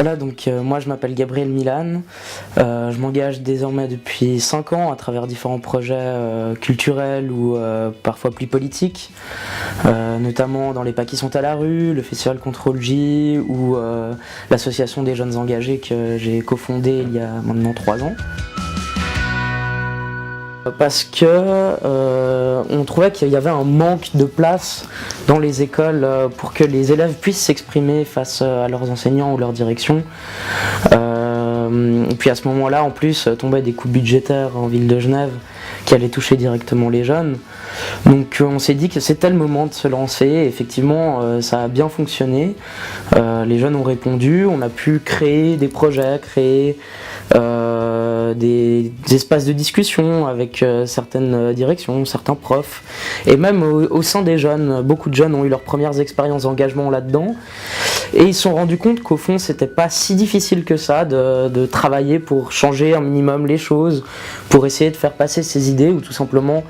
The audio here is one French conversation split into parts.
Voilà, donc moi je m'appelle Gabriel Milan, je m'engage désormais depuis 5 ans à travers différents projets culturels ou parfois plus politiques, notamment dans les pas qui sont à la rue, le festival Contrôle J ou l'association des jeunes engagés que j'ai cofondée il y a maintenant 3 ans. Parce que on trouvait qu'il y avait un manque de place dans les écoles pour que les élèves puissent s'exprimer face à leurs enseignants ou leur direction. Et puis à ce moment-là, en plus, tombaient des coupes budgétaires en ville de Genève qui allaient toucher directement les jeunes. Donc on s'est dit que c'était le moment de se lancer. Et effectivement, ça a bien fonctionné. Les jeunes ont répondu, on a pu créer des projets, créer des espaces de discussion avec certaines directions, certains profs, et même au sein des jeunes, beaucoup de jeunes ont eu leurs premières expériences d'engagement là-dedans, et ils se sont rendus compte qu'au fond c'était pas si difficile que ça de travailler pour changer un minimum les choses, pour essayer de faire passer ses idées, ou tout simplement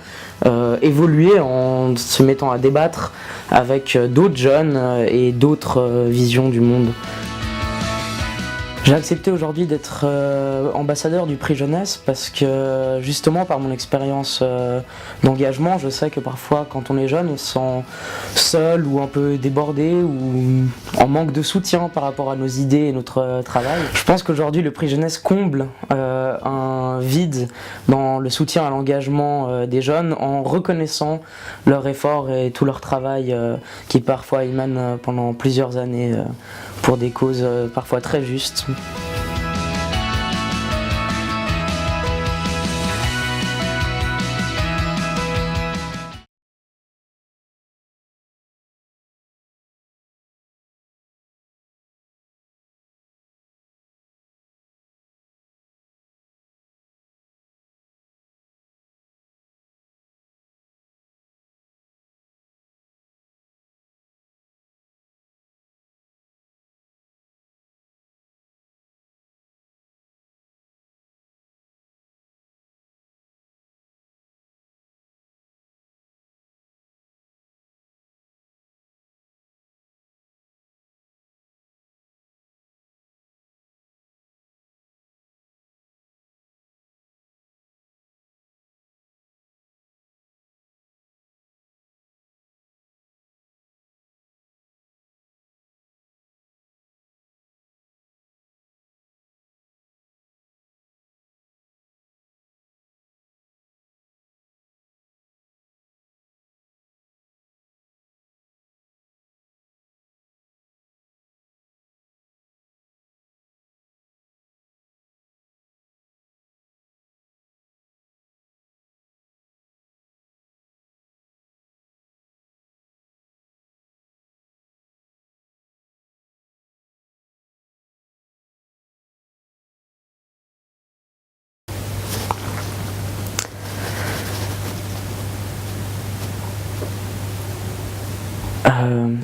évoluer en se mettant à débattre avec d'autres jeunes et d'autres visions du monde. J'ai accepté aujourd'hui d'être ambassadeur du prix jeunesse parce que justement par mon expérience d'engagement, je sais que parfois quand on est jeune, on se sent seul ou un peu débordé ou en manque de soutien par rapport à nos idées et notre travail. Je pense qu'aujourd'hui le prix jeunesse comble un vide dans le soutien à l'engagement des jeunes en reconnaissant leur effort et tout leur travail qui parfois y mène pendant plusieurs années pour des causes parfois très justes.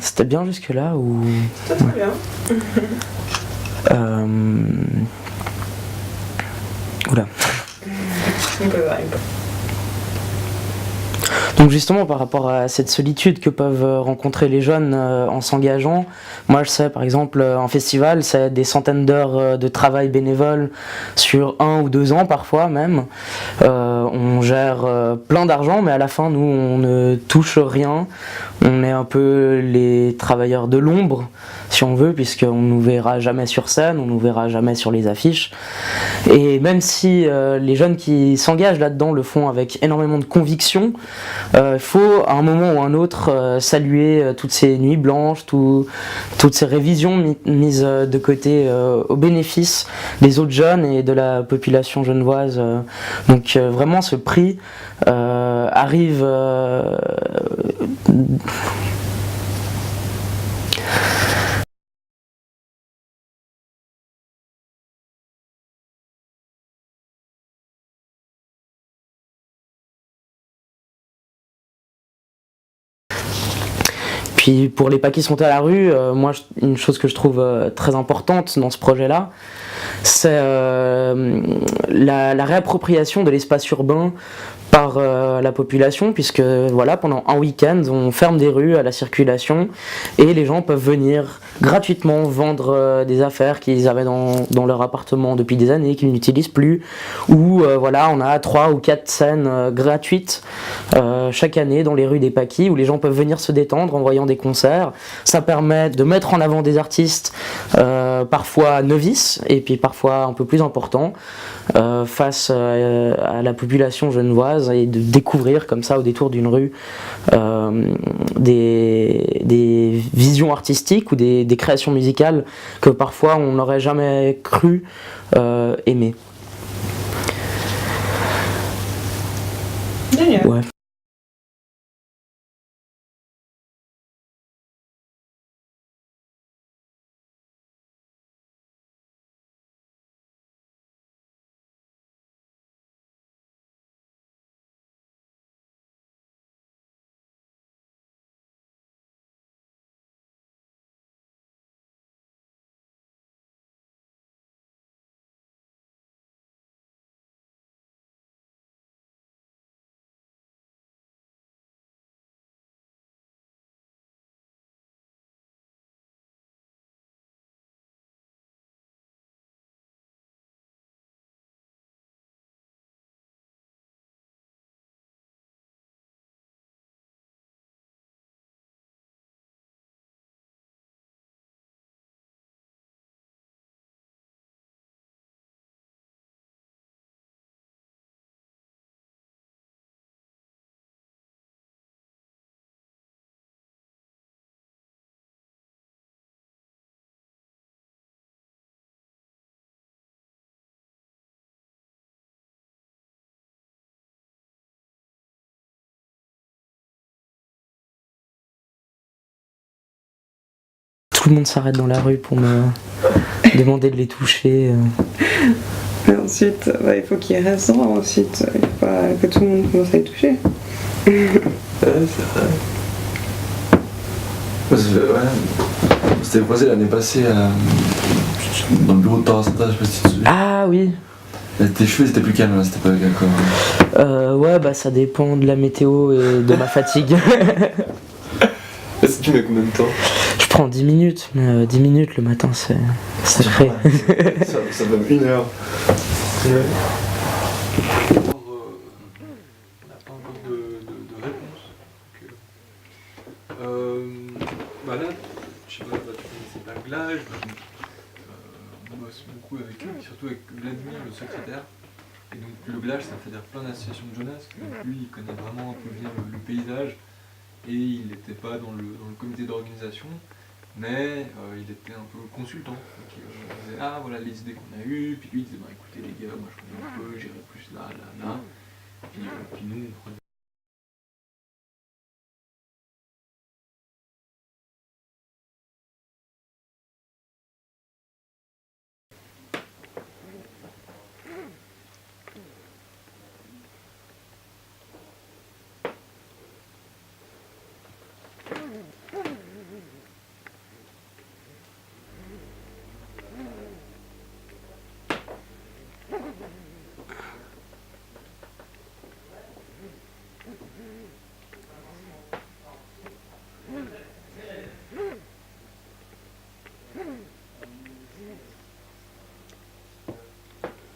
C'était bien jusque-là ou... C'était très bien. Oula. On peut voir. Donc justement par rapport à cette solitude que peuvent rencontrer les jeunes en s'engageant, moi je sais par exemple un festival c'est des centaines d'heures de travail bénévole sur 1 ou 2 ans parfois même. On gère plein d'argent mais à la fin nous on ne touche rien, on est un peu les travailleurs de l'ombre si on veut, puisqu'on ne nous verra jamais sur scène, on ne nous verra jamais sur les affiches. Et même si les jeunes qui s'engagent là-dedans le font avec énormément de conviction, il faut à un moment ou à un autre saluer toutes ces nuits blanches, toutes ces révisions mises de côté au bénéfice des autres jeunes et de la population genevoise. Donc vraiment ce prix arrive... Puis pour les pas qui sont à la rue, moi une chose que je trouve très importante dans ce projet-là, c'est la réappropriation de l'espace urbain par la population, puisque voilà, pendant un week-end, on ferme des rues à la circulation et les gens peuvent venir gratuitement vendre des affaires qu'ils avaient dans leur appartement depuis des années, qu'ils n'utilisent plus, ou voilà, on a 3 ou 4 scènes gratuites chaque année dans les rues des Paquis où les gens peuvent venir se détendre en voyant des concerts. Ça permet de mettre en avant des artistes parfois novices et puis parfois un peu plus importants face à la population genevoise, et de découvrir comme ça au détour d'une rue des visions artistiques ou des créations musicales que parfois on n'aurait jamais cru aimer. Génial. Ouais. Tout le monde s'arrête dans la rue pour me demander de les toucher. Et ensuite, il faut qu'il reste droit. Ensuite, il faut pas que tout le monde commence à les toucher. Ouais, c'est vrai. Ouais, c'était croisé l'année passée dans le bureau de Tarasata, je sais pas si tu te souviens. Ah oui. Tes cheveux c'était plus calme, là, c'était pas d'accord. Ouais, bah ça dépend de la météo et de ma fatigue. Est-ce que tu mets combien de temps? Je prends 10 minutes, mais 10 minutes le matin c'est sacré. Ça donne 1 heure. Ouais. On n'a pas encore de réponse. Bah là, je sais pas, tu connaissais pas Glage, on bosse beaucoup avec eux, surtout avec Vladimir, le secrétaire. Et donc le Glage, ça veut dire plein d'associations de jeunesse, donc lui il connaît vraiment un peu bien le paysage, et il n'était pas dans le comité d'organisation, mais il était un peu consultant. Donc il disait ah voilà les idées qu'on a eues, puis lui il disait bah écoutez les gars, moi je connais un peu, j'irai plus là, puis nous on prenait.